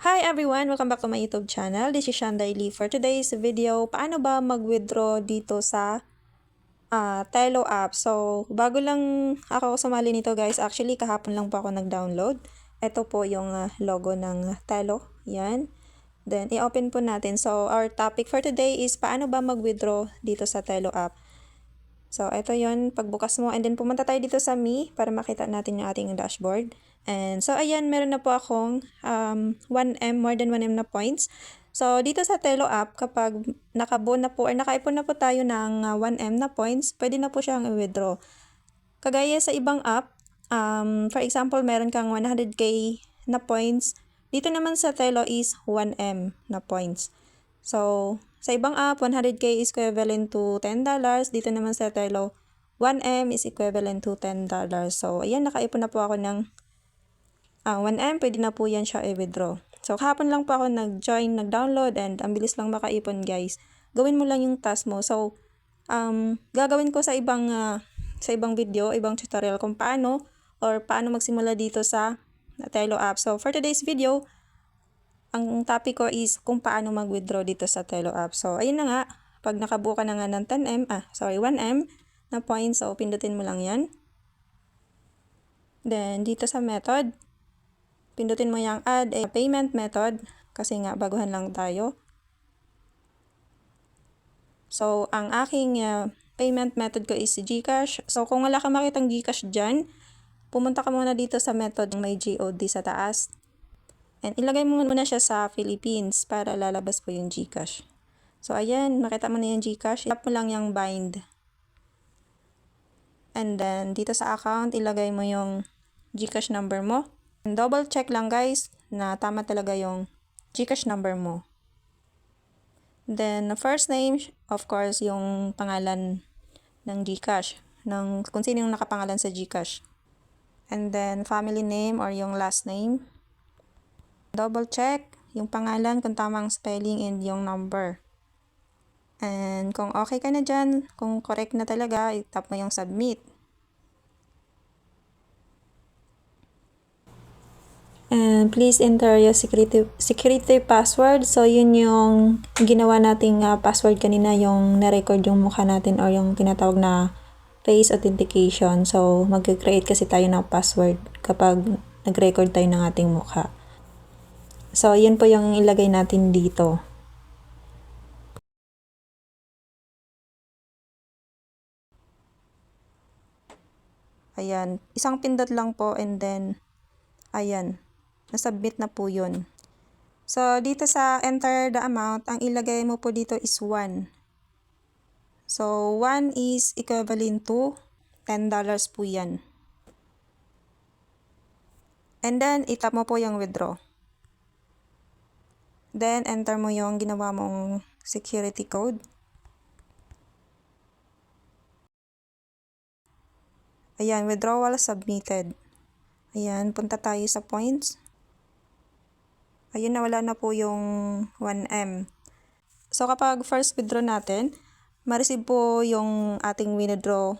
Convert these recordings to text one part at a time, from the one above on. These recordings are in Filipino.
Hi everyone! Welcome back to my YouTube channel. This is Shan Daily. For today's video, paano ba mag-withdraw dito sa Telo app? So, bago lang ako sumali nito guys. Actually, kahapon lang po ako nag-download. Ito po yung logo ng Telo. Yan. Then, i-open po natin. So, our topic for today is paano ba mag-withdraw dito sa Telo app? So, ito yon pagbukas mo. And then, pumunta tayo dito sa Me para makita natin yung ating dashboard. And so, ayan, meron na po akong 1M, more than 1M na points. So, dito sa Telo app, kapag nakabuo na po or nakaipon na po tayo ng 1M na points, pwede na po siyang i-withdraw. Kagaya sa ibang app, for example, meron kang 100k na points. Dito naman sa Telo is 1M na points. So, sa ibang app, 100k is equivalent to $10. Dito naman sa Telo, 1M is equivalent to $10. So, ayan, nakaipon na po ako ng 1M. Pwede na po yan siya i-withdraw. So, kahapon lang po ako nag-join, nag-download, and ang bilis lang makaipon, guys. Gawin mo lang yung task mo. So, gagawin ko sa ibang video, ibang tutorial kung paano or paano magsimula dito sa Telo app. So, for today's video, ang topic ko is kung paano mag-withdraw dito sa Telo app. So, ayun na nga. Pag nakabuo ka na nga ng 1M na points, so pindutin mo lang yan. Then, dito sa method, pindutin mo yung add a payment method kasi nga baguhan lang tayo. So, ang aking payment method ko is GCash. So, kung wala ka makitang GCash dyan, pumunta ka muna dito sa method ng may GOD sa taas. And ilagay mo muna siya sa Philippines para lalabas po yung GCash. So, ayan, makita mo na yung GCash. Tap mo lang yung bind. And then, dito sa account, ilagay mo yung GCash number mo. And double check lang guys na tama talaga yung GCash number mo. Then, first name, of course, yung pangalan ng GCash. Kung sino yung nakapangalan sa GCash. And then, family name or yung last name. Double check yung pangalan kung tamang spelling and yung number. And kung okay ka na dyan, kung correct na talaga, itap mo yung submit. And please enter your security password. So, yun yung ginawa nating password kanina, yung na-record yung mukha natin or yung tinatawag na face authentication. So, mag-create kasi tayo ng password kapag nag-record tayo ng ating mukha. So, yun po yung ilagay natin dito. Ayan. Isang pindot lang po and then, ayan. Nasubmit na po yun. So, dito sa enter the amount, ang ilagay mo po dito is 1. So, 1 is equivalent to $10 po yan. And then, itap mo po yung withdraw. Then, enter mo yung ginawa mong security code. Ayan, withdrawal submitted. Ayan, punta tayo sa points. Ayun, nawala na po yung 1M. So, kapag first withdraw natin, ma-receive po yung ating withdraw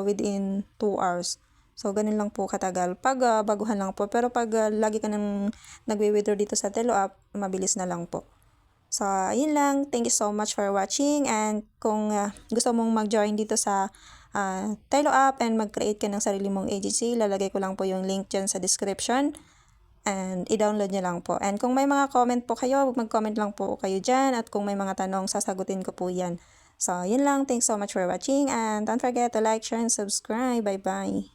within 2 hours. So, ganun lang po katagal. Pag baguhan lang po. Pero pag lagi ka nang nagwi-withdraw dito sa Telo app, mabilis na lang po. So, ayun lang. Thank you so much for watching. And kung gusto mong mag-join dito sa Telo app and mag-create ka ng sarili mong agency, lalagay ko lang po yung link dyan sa description. And i-download nyo lang po. And kung may mga comment po kayo, mag-comment lang po kayo dyan. At kung may mga tanong, sasagutin ko po yan. So, yun lang. Thanks so much for watching. And don't forget to like, share, and subscribe. Bye-bye.